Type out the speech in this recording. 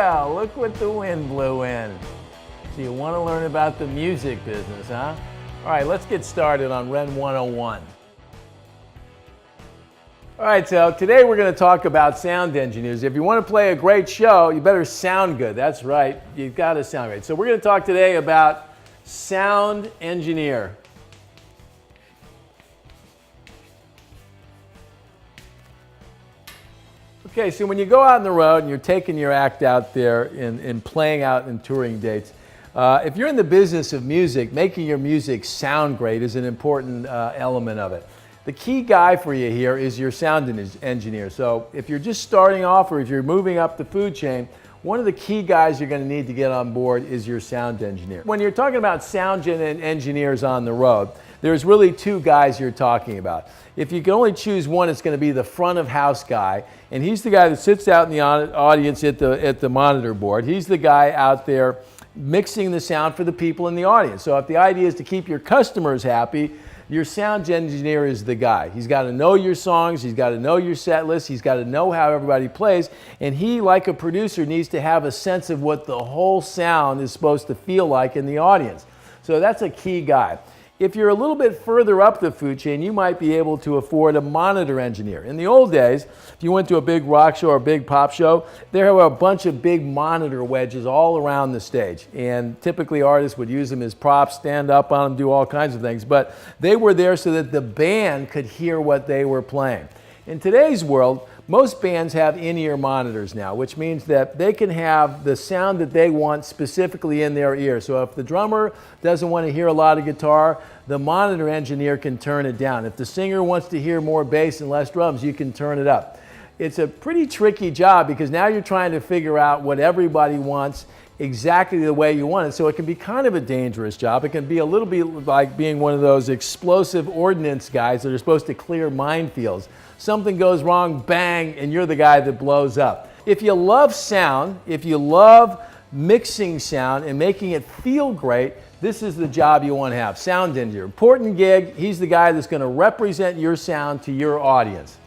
Well, look what the wind blew in. So you want to learn about the music business, huh? All right, let's get started on REN 101. All right, so today we're going to talk about sound engineers. If you want to play a great show, you better sound good. That's right, you've got to sound great. So we're going to talk today about sound engineer. Okay, so when you go out on the road and you're taking your act out there and playing out in touring dates, if you're in the business of music, making your music sound great is an important element of it. The key guy for you here is your sound engineer. So if you're just starting off or if you're moving up the food chain, one of the key guys you're going to need to get on board is your sound engineer. When you're talking about sound engineers on the road, there's really two guys you're talking about. If you can only choose one, it's going to be the front of house guy, and he's the guy that sits out in the audience at the monitor board. He's the guy out there mixing the sound for the people in the audience. So if the idea is to keep your customers happy, your sound engineer is the guy. He's got to know your songs, he's got to know your set list, he's got to know how everybody plays, and he, like a producer, needs to have a sense of what the whole sound is supposed to feel like in the audience. So that's a key guy. If you're a little bit further up the food chain, you might be able to afford a monitor engineer. In the old days, if you went to a big rock show or a big pop show, there were a bunch of big monitor wedges all around the stage. And typically artists would use them as props, stand up on them, do all kinds of things. But they were there so that the band could hear what they were playing. In today's world, most bands have in-ear monitors now, which means that they can have the sound that they want specifically in their ear. So if the drummer doesn't want to hear a lot of guitar, the monitor engineer can turn it down. If the singer wants to hear more bass and less drums, you can turn it up. It's a pretty tricky job because now you're trying to figure out what everybody wants exactly the way you want it. So it can be kind of a dangerous job. It can be a little bit like being one of those explosive ordnance guys that are supposed to clear minefields. Something goes wrong, bang, and you're the guy that blows up. If you love sound, if you love mixing sound and making it feel great, this is the job you want to have. Sound engineer. Important gig. He's the guy that's going to represent your sound to your audience.